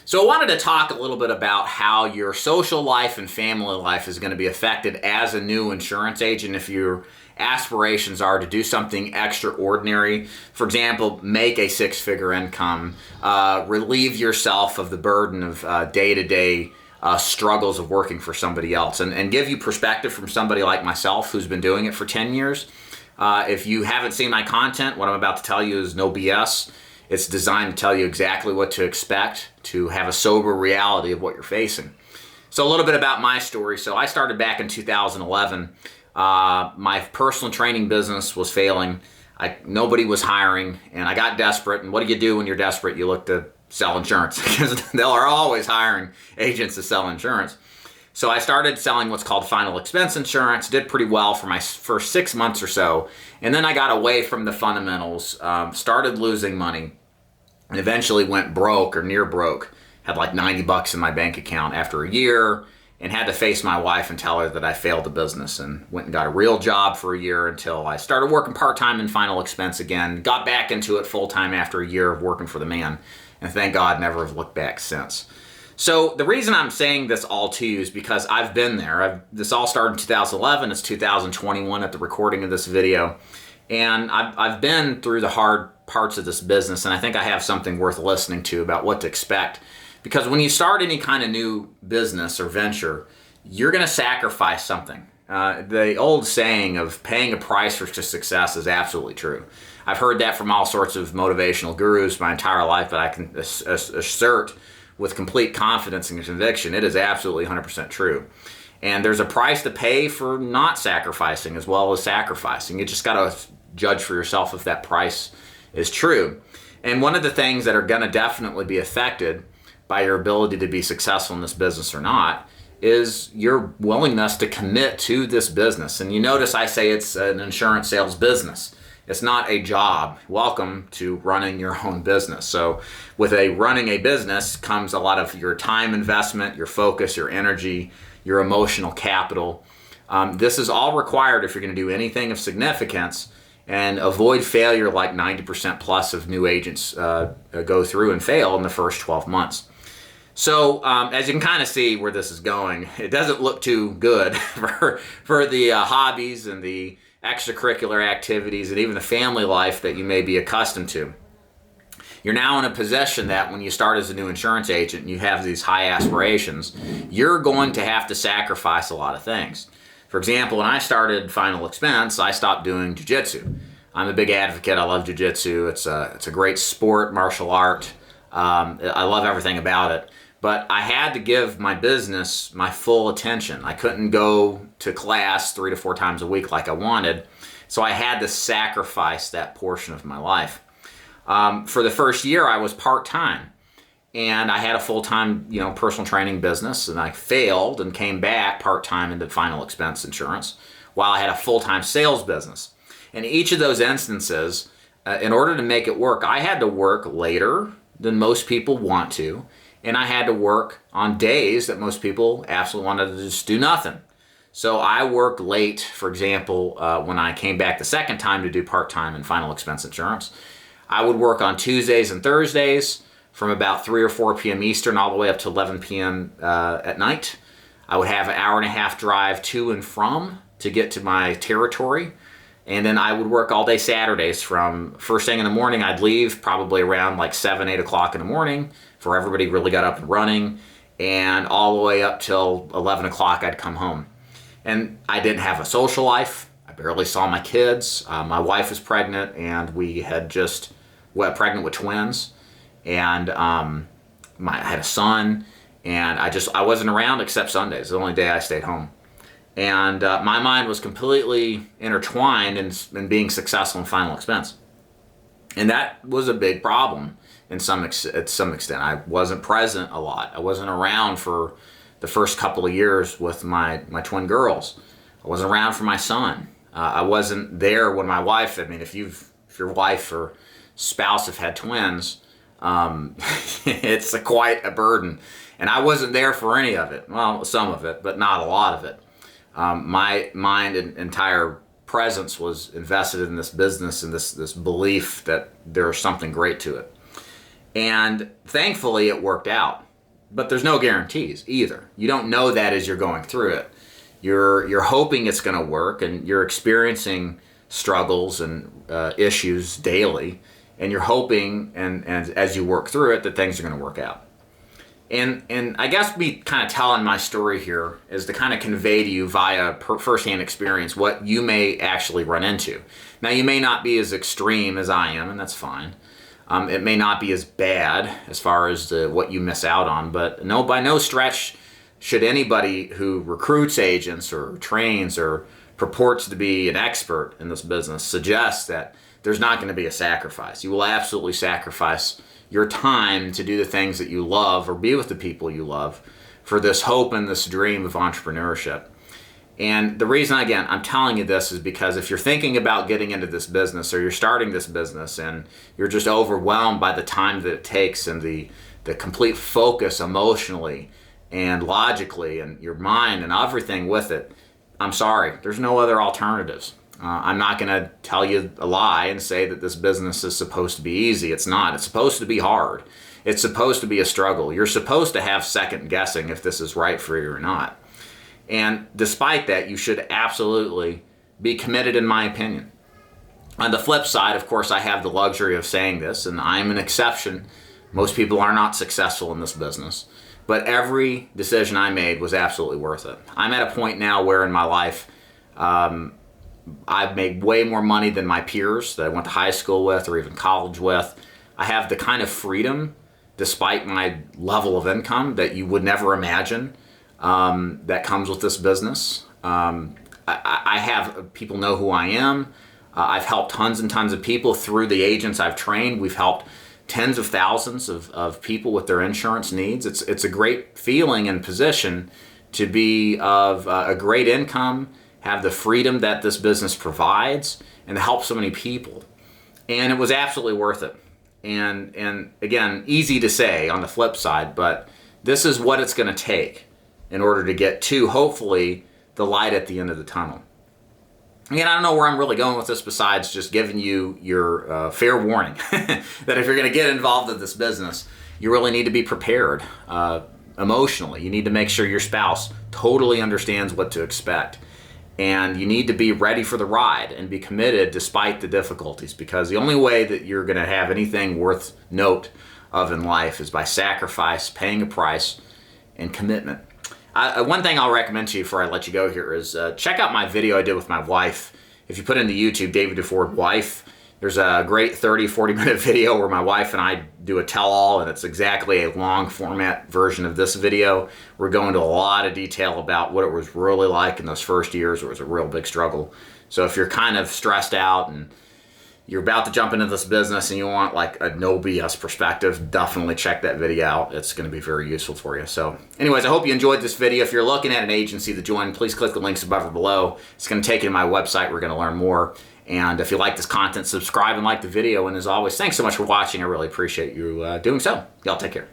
So I wanted to talk a little bit about how your social life and family life is going to be affected as a new insurance agent if your aspirations are to do something extraordinary. For example, make a six-figure income, relieve yourself of the burden of day-to-day struggles of working for somebody else, and give you perspective from somebody like myself who's been doing it for 10 years. If you haven't seen my content, what I'm about to tell you is no BS. It's designed to tell you exactly what to expect, to have a sober reality of what you're facing. So a little bit about my story. So I started back in 2011. My personal training business was failing. Nobody was hiring, and I got desperate. And what do you do when you're desperate? You look to sell insurance because they are always hiring agents to sell insurance. So I started selling what's called final expense insurance, did pretty well for my first 6 months or so, and then I got away from the fundamentals, started losing money, and eventually went broke or near broke, had like $90 in my bank account after a year, and had to face my wife and tell her that I failed the business, and went and got a real job for a year until I started working part-time in final expense again, got back into it full-time after a year of working for the man, and thank God never have looked back since. So the reason I'm saying this all to you is because I've been there. This all started in 2011. It's 2021 at the recording of this video. And I've been through the hard parts of this business, and I think I have something worth listening to about what to expect. Because when you start any kind of new business or venture, you're going to sacrifice something. The old saying of paying a price for success is absolutely true. I've heard that from all sorts of motivational gurus my entire life, but I can assert with complete confidence and conviction, it is absolutely 100% true. And there's a price to pay for not sacrificing as well as sacrificing. You just got to judge for yourself if that price is true. And one of the things that are going to definitely be affected by your ability to be successful in this business or not is your willingness to commit to this business. And you notice I say it's an insurance sales business. It's not a job. Welcome to running your own business. So with running a business comes a lot of your time investment, your focus, your energy, your emotional capital. This is all required if you're going to do anything of significance and avoid failure like 90% plus of new agents go through and fail in the first 12 months. So as you can kind of see where this is going, it doesn't look too good for the hobbies and the extracurricular activities and even the family life that you may be accustomed to. You're now in a position that when you start as a new insurance agent and you have these high aspirations, you're going to have to sacrifice a lot of things. For example, when I started Final Expense, I stopped doing jiu-jitsu. I'm a big advocate. I love jiu-jitsu. It's a great sport, martial art. I love everything about it. But I had to give my business my full attention. I couldn't go to class 3 to 4 times a week like I wanted, so I had to sacrifice that portion of my life. For the first year, I was part-time, and I had a full-time, personal training business, and I failed and came back part-time into final expense insurance, while I had a full-time sales business. In each of those instances, in order to make it work, I had to work later than most people want to, and I had to work on days that most people absolutely wanted to just do nothing. So I worked late, for example, when I came back the second time to do part-time and final expense insurance. I would work on Tuesdays and Thursdays from about 3 or 4 p.m. Eastern all the way up to 11 p.m. At night. I would have an hour-and-a-half drive to and from to get to my territory. And then I would work all day Saturdays from first thing in the morning. I'd leave probably around like 7, 8 o'clock in the morning before everybody really got up and running. And all the way up till 11 o'clock, I'd come home. And I didn't have a social life. I barely saw my kids. My wife was pregnant, and we had just pregnant with twins. And I had a son. And I wasn't around except Sundays. The only day I stayed home. And my mind was completely intertwined in being successful in final expense. And that was a big problem at some extent. I wasn't present a lot. I wasn't around for the first couple of years with my twin girls. I wasn't around for my son. I wasn't there when my wife, if your wife or spouse have had twins, it's quite a burden. And I wasn't there for any of it. Well, some of it, but not a lot of it. My mind and entire presence was invested in this business and this belief that there's something great to it. And thankfully it worked out. but there's no guarantees either. You don't know that as you're going through it. You're hoping it's going to work, and you're experiencing struggles and issues daily, and you're hoping, and as you work through it, that things are going to work out. And I guess me kind of telling my story here is to kind of convey to you via firsthand experience what you may actually run into. Now, you may not be as extreme as I am, and that's fine. It may not be as bad as far as what you miss out on, but no, by no stretch should anybody who recruits agents or trains or purports to be an expert in this business suggest that there's not going to be a sacrifice. You will absolutely sacrifice your time to do the things that you love or be with the people you love for this hope and this dream of entrepreneurship. And the reason, again, I'm telling you this is because if you're thinking about getting into this business or you're starting this business and you're just overwhelmed by the time that it takes and the complete focus emotionally and logically and your mind and everything with it, I'm sorry, there's no other alternatives. I'm not going to tell you a lie and say that this business is supposed to be easy. It's not. It's supposed to be hard. It's supposed to be a struggle. You're supposed to have second guessing if this is right for you or not. And despite that, you should absolutely be committed, in my opinion. On the flip side, of course, I have the luxury of saying this, and I'm an exception. Most people are not successful in this business. But every decision I made was absolutely worth it. I'm at a point now where in my life, I've made way more money than my peers that I went to high school with or even college with. I have the kind of freedom, despite my level of income, that you would never imagine that comes with this business. I have people know who I am. I've helped tons and tons of people through the agents I've trained. We've helped tens of thousands of people with their insurance needs. It's a great feeling and position to be of a great income, have the freedom that this business provides, and to help so many people. And it was absolutely worth it. And again, easy to say on the flip side, but this is what it's going to take in order to get to, hopefully, the light at the end of the tunnel. Again, I don't know where I'm really going with this besides just giving you your fair warning that if you're going to get involved in this business, you really need to be prepared emotionally. You need to make sure your spouse totally understands what to expect. And you need to be ready for the ride and be committed despite the difficulties, because the only way that you're going to have anything worth note of in life is by sacrifice, paying a price, and commitment. One thing I'll recommend to you before I let you go here is check out my video I did with my wife. If you put into YouTube, David DeFord wife, there's a great 30-40 minute video where my wife and I do a tell-all, and it's exactly a long format version of this video. We're going into a lot of detail about what it was really like in those first years. It was a real big struggle. So if you're kind of stressed out and you're about to jump into this business and you want like a no BS perspective, definitely check that video out. It's going to be very useful for you. So anyways, I hope you enjoyed this video. If you're looking at an agency to join, please click the links above or below. It's going to take you to my website. We're going to learn more. And if you like this content, subscribe and like the video. And as always, thanks so much for watching. I really appreciate you doing so. Y'all take care.